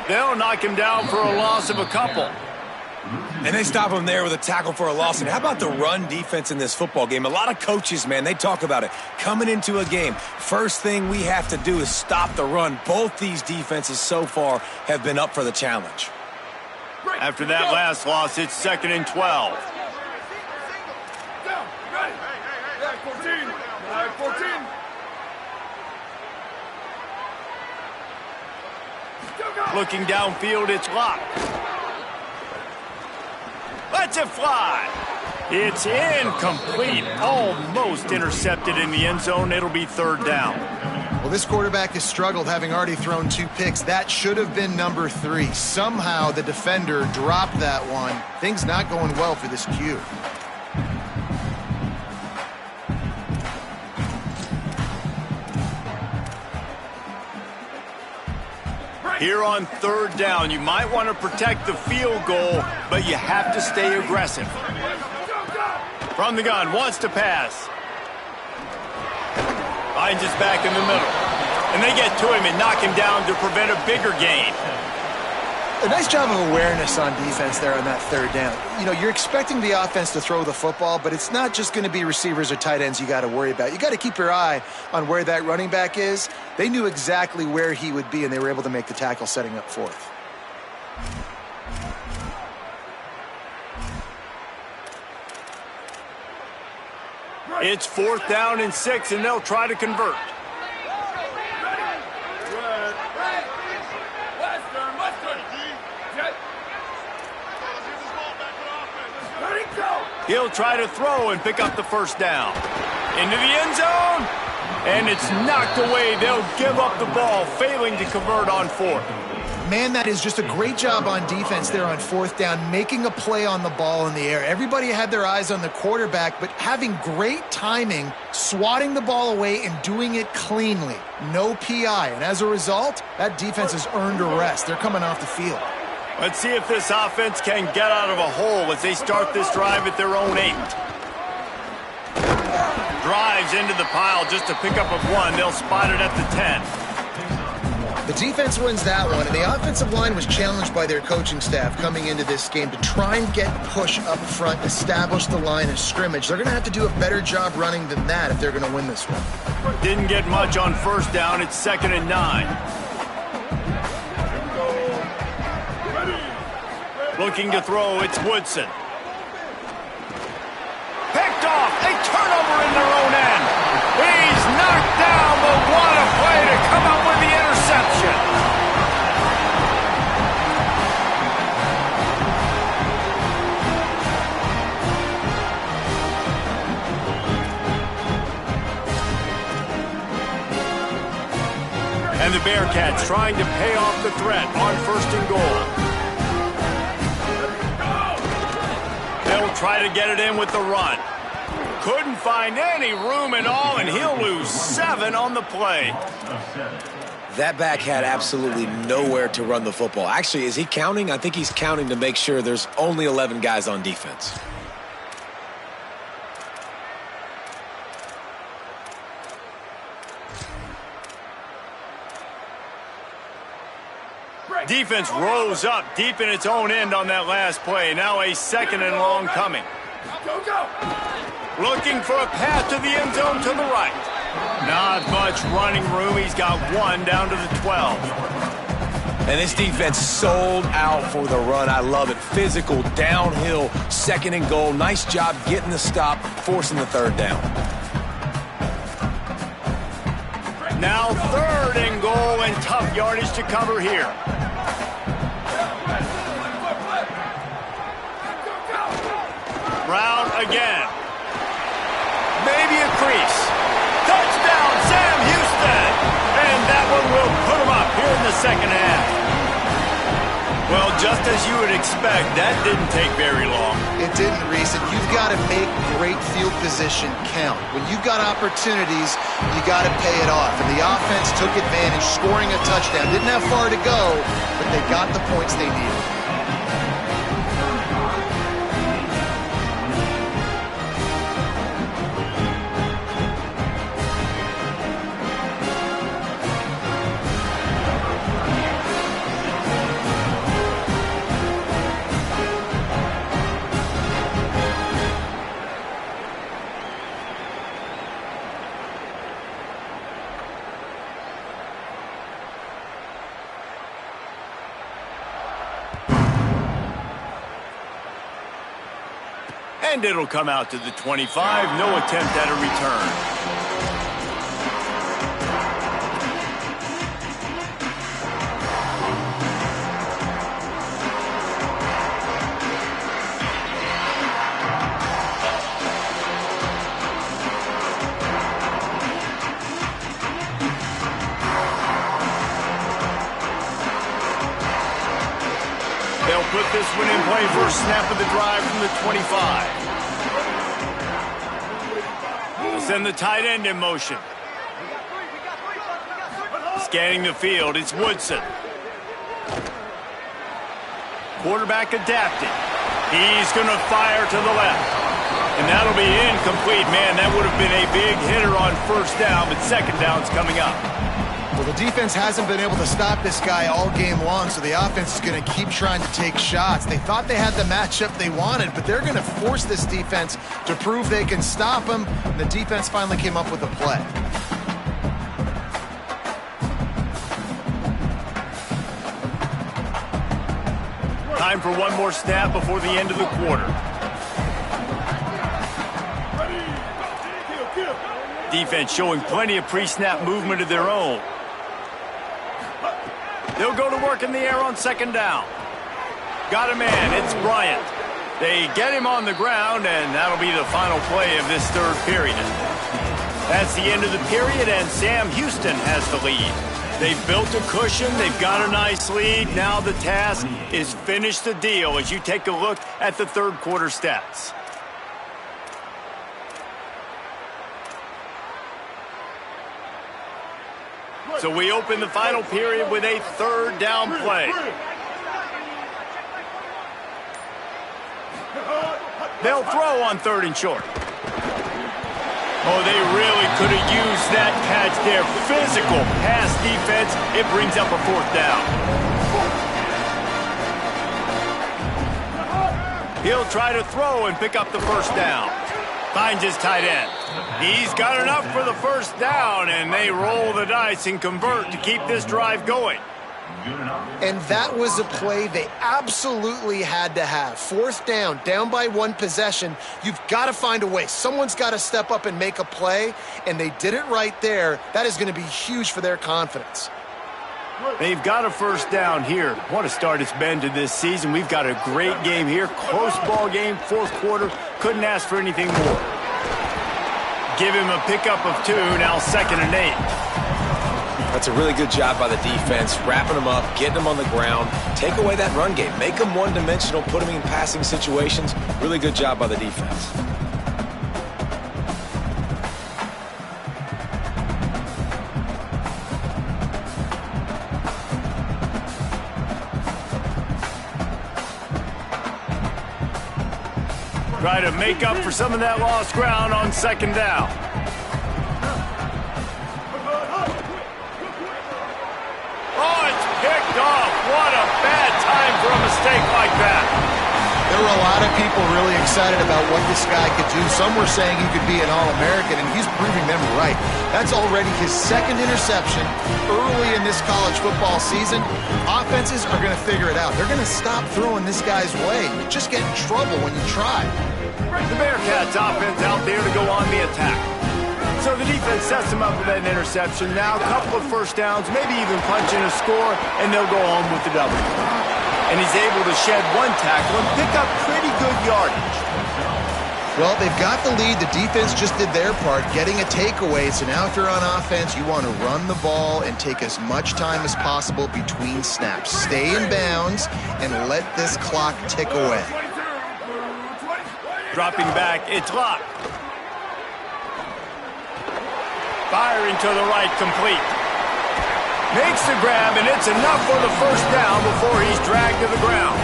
They'll knock him down for a loss of a couple. And they stop him there with a tackle for a loss. And how about the run defense in this football game? A lot of coaches, man, they talk about it. Coming into a game, first thing we have to do is stop the run. Both these defenses so far have been up for the challenge. After that last loss, it's 2nd and 12. 14. Looking downfield, it's locked. Lets it fly. It's incomplete. Almost intercepted in the end zone. It'll be 3rd down. Well, this quarterback has struggled, having already thrown 2 picks. That should have been number 3. Somehow the defender dropped that one. Things not going well for this Q. Here on 3rd down, you might want to protect the field goal, but you have to stay aggressive. From the gun, wants to pass. Finds his back in the middle. And they get to him and knock him down to prevent a bigger gain. A nice job of awareness on defense there on that 3rd down. You know, you're expecting the offense to throw the football, but it's not just going to be receivers or tight ends you got to worry about. You got to keep your eye on where that running back is. They knew exactly where he would be, and they were able to make the tackle setting up 4th. It's 4th down and 6, and they'll try to convert. He'll try to throw and pick up the first down. Into the end zone, and it's knocked away. They'll give up the ball, failing to convert on 4th. Man, that is just a great job on defense there on 4th down, making a play on the ball in the air. Everybody had their eyes on the quarterback, but having great timing, swatting the ball away and doing it cleanly. No PI, and as a result, that defense has earned a rest. They're coming off the field. Let's see if this offense can get out of a hole as they start this drive at their own 8. Drives into the pile just to pick up a 1. They'll spot it at the 10. The defense wins that one, and the offensive line was challenged by their coaching staff coming into this game to try and get push up front, establish the line of scrimmage. They're going to have to do a better job running than that if they're going to win this one. Didn't get much on 1st down. It's 2nd and 9. Looking to throw, it's Woodson. Picked off, a turnover in their own end. He's knocked down, but what a play to come up with the interception. And the Bearcats trying to pay off the threat on 1st and goal. They'll try to get it in with the run. couldn't find any room at all, and he'll lose 7 on the play. That back had absolutely nowhere to run the football. Actually, is he counting? I think he's counting to make sure there's only 11 guys on defense. Defense rose up deep in its own end on that last play. Now a 2nd and long coming. Looking for a path to the end zone to the right. Not much running room. He's got 1 down to the 12. And this defense sold out for the run. I love it. Physical, downhill, 2nd and goal. Nice job getting the stop, forcing the 3rd down. Now 3rd and goal and tough yardage to cover here. Brown again. Maybe a crease. Touchdown, Sam Houston! And that one will put him up here in the 2nd half. Well, just as you would expect, that didn't take very long. It didn't, Reese, and you've got to make great field position count. When you've got opportunities, you got to pay it off. And the offense took advantage, scoring a touchdown. Didn't have far to go, but they got the points they needed. And it'll come out to the 25. No attempt at a return. They'll put this one in play for a snap of the drive from the 25. Send the tight end in motion. Scanning the field, it's Woodson. Quarterback adapting. He's going to fire to the left. And that'll be incomplete. Man, that would have been a big hitter on 1st down, but 2nd down's coming up. Well, the defense hasn't been able to stop this guy all game long, so the offense is going to keep trying to take shots. They thought they had the matchup they wanted, but they're going to force this defense to prove they can stop him. And the defense finally came up with a play. Time for one more snap before the end of the quarter. Defense showing plenty of pre-snap movement of their own. They'll go to work in the air on 2nd down. Got a man, it's Bryant. They get him on the ground, and that'll be the final play of this 3rd period. That's the end of the period, and Sam Houston has the lead. They've built a cushion, they've got a nice lead. Now the task is finish the deal as you take a look at the 3rd quarter stats. So we open the final period with a 3rd down play. They'll throw on 3rd and short. Oh, they really could have used that catch there. Physical pass defense. It brings up a 4th down. He'll try to throw and pick up the 1st down. Finds his tight end. He's got enough for the 1st down, and they roll the dice and convert to keep this drive going. And that was a play they absolutely had to have. 4th down by 1 possession. You've got to find a way. Someone's got to step up and make a play, and they did it right there. That is going to be huge for their confidence. They've got a 1st down here. What a start it's been to this season. We've got a great game here. Close ball game, 4th quarter. Couldn't ask for anything more. Give him a pickup of 2, now 2nd and 8. That's a really good job by the defense, wrapping them up, getting them on the ground, take away that run game, make them one-dimensional, put them in passing situations. Really good job by the defense. Try to make up for some of that lost ground on second down. Oh, it's picked off. What a bad time for a mistake like that. There were a lot of people really excited about what this guy could do. Some were saying he could be an All-American, and he's proving them right. That's already his second interception early in this college football season. Offenses are going to figure it out. They're going to stop throwing this guy's way. You just get in trouble when you try. The Bearcats offense out there to go on the attack. So the defense sets him up with that interception. Now a couple of first downs, maybe even punch in a score, and they'll go home with the W. And he's able to shed one tackle and pick up pretty good yardage. Well, they've got the lead. The defense just did their part, getting a takeaway. So now if you're on offense, you want to run the ball and take as much time as possible between snaps. Stay in bounds and let this clock tick away. Dropping back, it's locked. Firing to the right, complete. Makes the grab, and it's enough for the first down before he's dragged to the ground.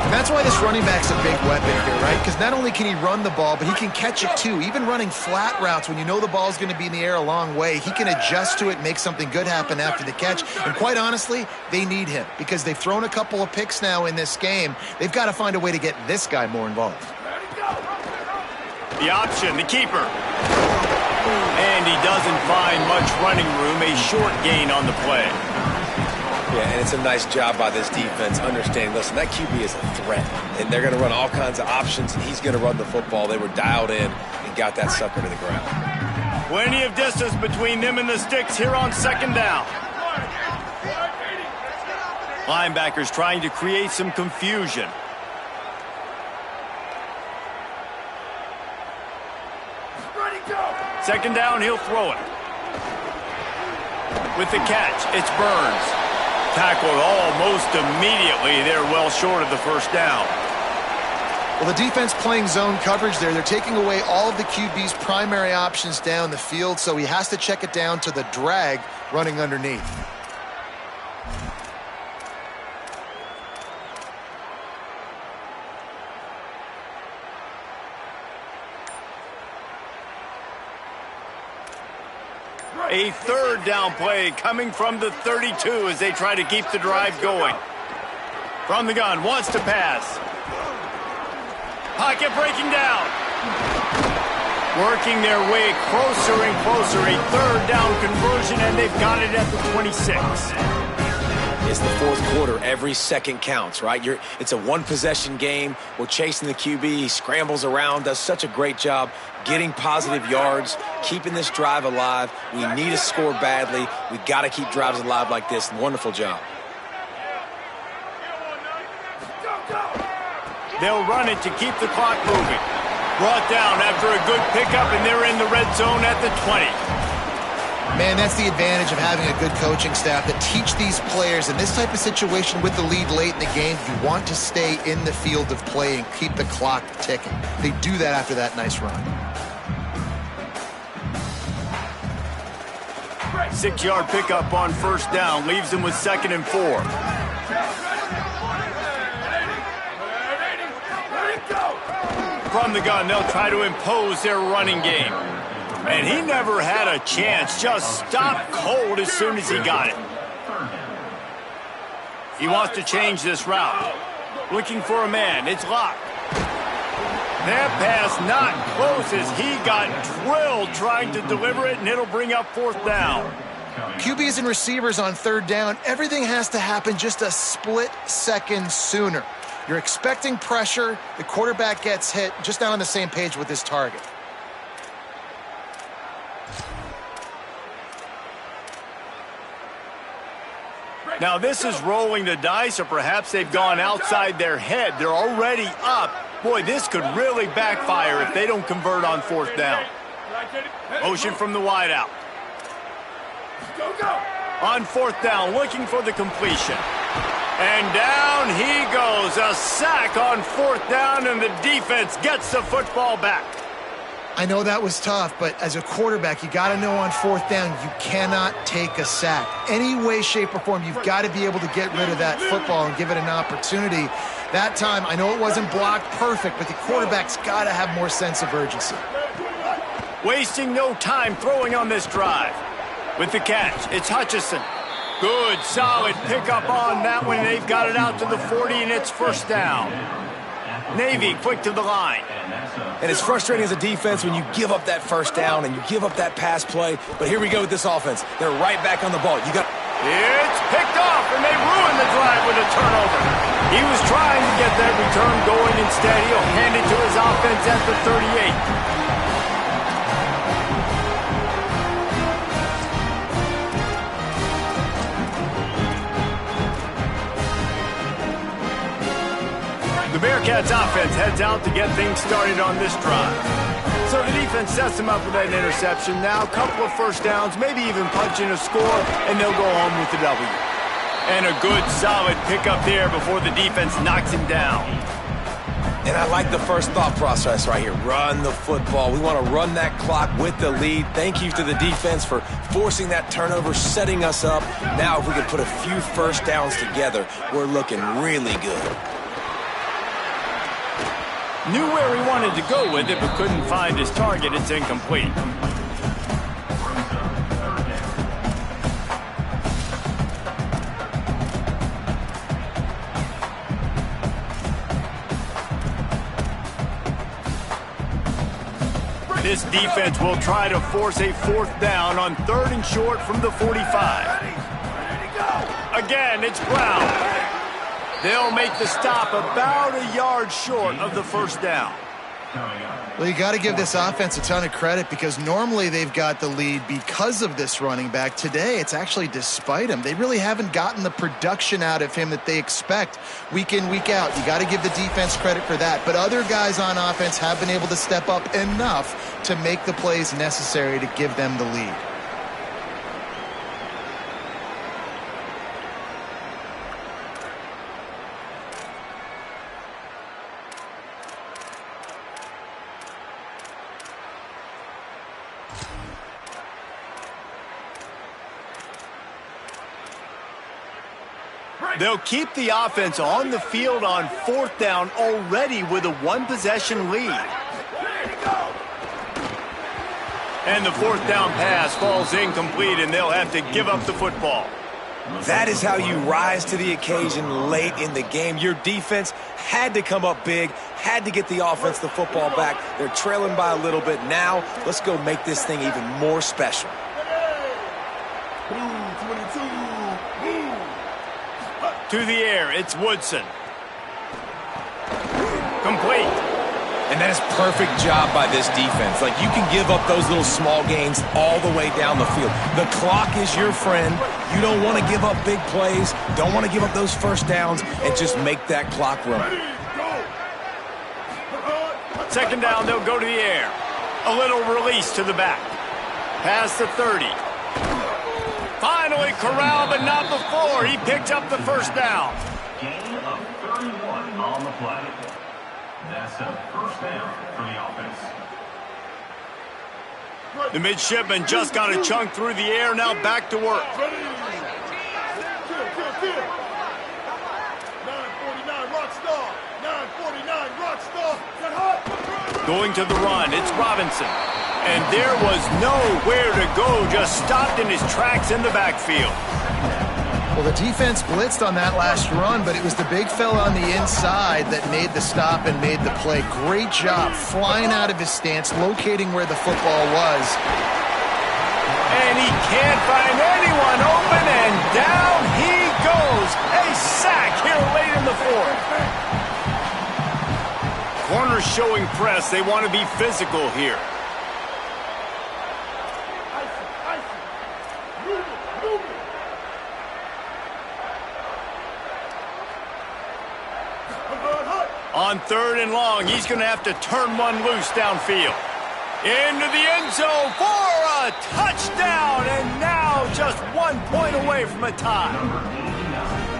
And that's why this running back's a big weapon here, right? Because not only can he run the ball, but he can catch it too. Even running flat routes when you know the ball's going to be in the air a long way, he can adjust to it, make something good happen after the catch. And quite honestly, they need him because they've thrown a couple of picks now in this game. They've got to find a way to get this guy more involved. The option, the keeper. And he doesn't find much running room, a short gain on the play. Yeah, and it's a nice job by this defense understanding, listen, that QB is a threat, and they're going to run all kinds of options, and he's going to run the football. They were dialed in and got that sucker to the ground. Plenty of distance between them and the sticks here on second down. Linebackers trying to create some confusion. Second down, he'll throw it. With the catch, it's Burns. Tackled almost immediately. They're well short of the first down. Well, the defense playing zone coverage there. They're taking away all of the QB's primary options down the field, so he has to check it down to the drag running underneath. A third down play coming from the 32 as they try to keep the drive going. From the gun, wants to pass. Pocket breaking down. Working their way closer and closer. A third down conversion, and they've got it at the 26. It's the fourth quarter. Every second counts, right? It's a one-possession game. We're chasing the QB. He scrambles around, does such a great job getting positive yards, keeping this drive alive. We need to score badly. We got to keep drives alive like this. Wonderful job. They'll run it to keep the clock moving. Brought down after a good pickup, and they're in the red zone at the 20. Man, that's the advantage of having a good coaching staff that teach these players in this type of situation with the lead late in the game. You want to stay in the field of play and keep the clock ticking. They do that after that nice run. 6-yard pickup on first down leaves them with 2nd and 4. From the gun, they'll try to impose their running game. And he never had a chance, just stopped cold as soon as he got it. He wants to change this route. Looking for a man, it's locked. That pass not close as he got drilled trying to deliver it, and it'll bring up 4th down. QBs and receivers on 3rd down, everything has to happen just a split second sooner. You're expecting pressure, the quarterback gets hit, just not on the same page with his target. Now this is rolling the dice, or perhaps they've gone outside their head. They're already up. Boy, this could really backfire if they don't convert on 4th down. Motion from the wideout. On 4th down, looking for the completion. And down he goes. A sack on 4th down, and the defense gets the football back. I know that was tough, but as a quarterback, you got to know on 4th down, you cannot take a sack. Any way, shape, or form, you've got to be able to get rid of that football and give it an opportunity. That time, I know it wasn't blocked perfect, but the quarterback's got to have more sense of urgency. Wasting no time throwing on this drive. With the catch, it's Hutchinson. Good, solid pickup on that one. They've got it out to the 40, and it's first down. Navy quick to the line. And it's frustrating as a defense when you give up that first down and you give up that pass play. But here we go with this offense. They're right back on the ball. It's picked off, and they ruined the drive with a turnover. He was trying to get that return going. Instead, he'll hand it to his offense at the 38. The Bearcats offense heads out to get things started on this drive. So the defense sets them up with that interception. Now a couple of first downs, maybe even punching a score, and they'll go home with the W. And a good, solid pickup there before the defense knocks him down. And I like the first thought process right here. Run the football. We want to run that clock with the lead. Thank you to the defense for forcing that turnover, setting us up. Now if we can put a few first downs together, we're looking really good. Knew where he wanted to go with it, but couldn't find his target. It's incomplete. This defense will try to force a fourth down on 3rd and short from the 45. Again, it's Brown. They'll make the stop about a yard short of the first down. Well, you got to give this offense a ton of credit because normally they've got the lead because of this running back. Today, it's actually despite him. They really haven't gotten the production out of him that they expect week in, week out. You got to give the defense credit for that. But other guys on offense have been able to step up enough to make the plays necessary to give them the lead. They'll keep the offense on the field on 4th down already with a 1-possession lead. And the 4th down pass falls incomplete, and they'll have to give up the football. That is how you rise to the occasion late in the game. Your defense had to come up big, had to get the offense the football back. They're trailing by a little bit. Now, let's go make this thing even more special. To the air, it's Woodson. Complete. And that is perfect job by this defense. Like, you can give up those little small gains all the way down the field. The clock is your friend. You don't want to give up big plays. Don't want to give up those first downs and just make that clock run. 2nd down, they'll go to the air. A little release to the back. Past the 30. Finally corralled, but not before. He picked up the first down. Gain of 31 on the play. That's a first down for the offense. The midshipman just got a chunk through the air. Now back to work. 949 Rockstar. 949 Rockstar. Going to the run, it's Robinson. And there was nowhere to go, just stopped in his tracks in the backfield. Well, the defense blitzed on that last run, but it was the big fella on the inside that made the stop and made the play. Great job flying out of his stance, locating where the football was. And he can't find anyone open, and down he goes. A sack here late in the 4th. Corners showing press. They want to be physical here. On 3rd and long, he's going to have to turn one loose downfield. Into the end zone for a touchdown, and now just 1 point away from a tie.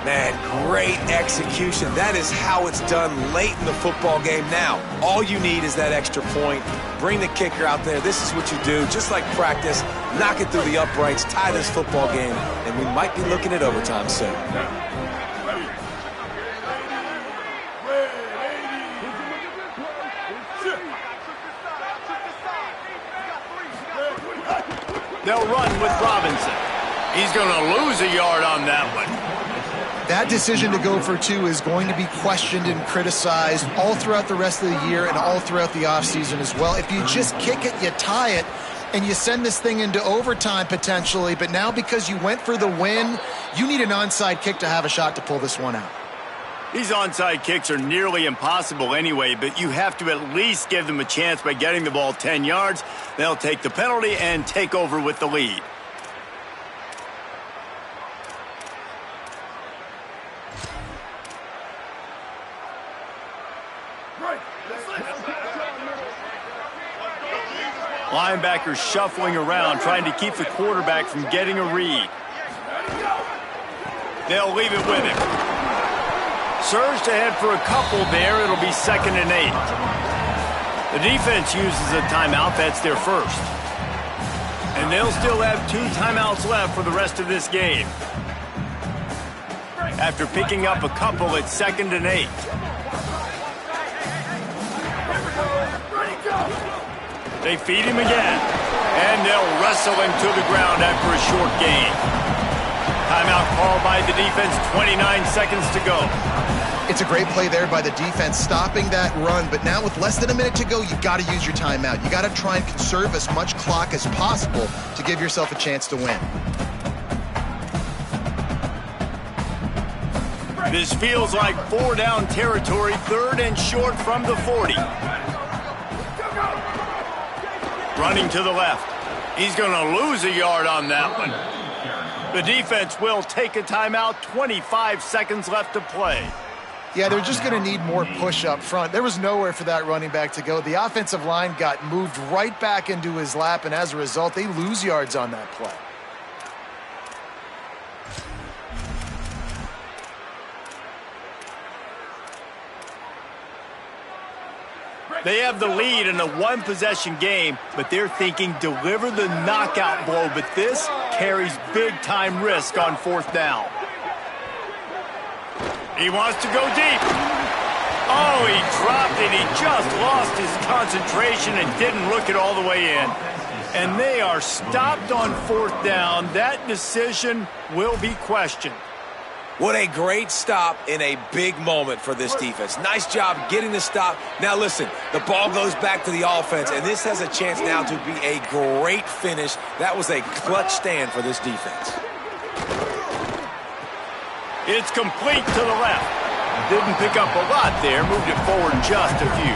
Man, great execution. That is how it's done late in the football game. Now, all you need is that extra point. Bring the kicker out there. This is what you do, just like practice. Knock it through the uprights, tie this football game, and we might be looking at overtime soon. They'll run with Robinson. He's going to lose a yard on that one. That decision to go for 2 is going to be questioned and criticized all throughout the rest of the year and all throughout the offseason as well. If you just kick it, you tie it, and you send this thing into overtime potentially, but now because you went for the win, you need an onside kick to have a shot to pull this one out. These onside kicks are nearly impossible anyway, but you have to at least give them a chance by getting the ball 10 yards. They'll take the penalty and take over with the lead. Linebackers shuffling around, trying to keep the quarterback from getting a read. They'll leave it with him. Surged ahead for a couple there. It'll be 2nd and 8. The defense uses a timeout. That's their first. And they'll still have 2 timeouts left for the rest of this game. After picking up a couple, it's 2nd and 8. They feed him again. And they'll wrestle him to the ground after a short gain. Timeout called by the defense, 29 seconds to go. It's a great play there by the defense, stopping that run, but now with less than a minute to go, you've got to use your timeout. You got to try and conserve as much clock as possible to give yourself a chance to win. This feels like 4 down territory, 3rd and short from the 40. Running to the left. He's going to lose a yard on that one. The defense will take a timeout, 25 seconds left to play. Yeah, they're just going to need more push up front. There was nowhere for that running back to go. The offensive line got moved right back into his lap, and as a result, they lose yards on that play. They have the lead in a 1-possession game, but they're thinking deliver the knockout blow, but this carries big-time risk on 4th down. He wants to go deep. Oh, he dropped it. He just lost his concentration and didn't look it all the way in. And they are stopped on 4th down. That decision will be questioned. What a great stop in a big moment for this defense. Nice job getting the stop. Now listen, the ball goes back to the offense, and this has a chance now to be a great finish. That was a clutch stand for this defense. It's complete to the left. Didn't pick up a lot there. Moved it forward just a few.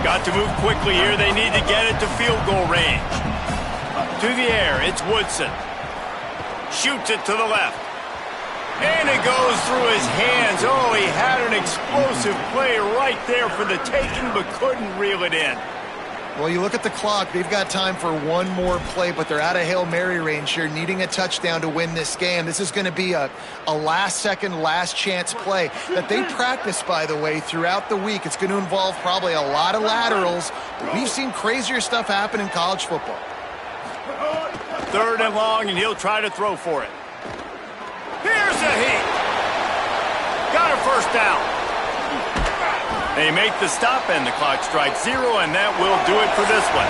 Got to move quickly here. They need to get it to field goal range. To the air, it's Woodson. Shoots it to the left. And it goes through his hands. Oh, he had an explosive play right there for the taking, but couldn't reel it in. Well, you look at the clock. They've got time for one more play, but they're out of Hail Mary range here, needing a touchdown to win this game. This is going to be a last-second, last-chance play that they practice, by the way, throughout the week. It's going to involve probably a lot of laterals, but we've seen crazier stuff happen in college football. 3rd and long, and he'll try to throw for it. Here's a hit. Got a 1st down. They make the stop, and the clock strikes 0, and that will do it for this one.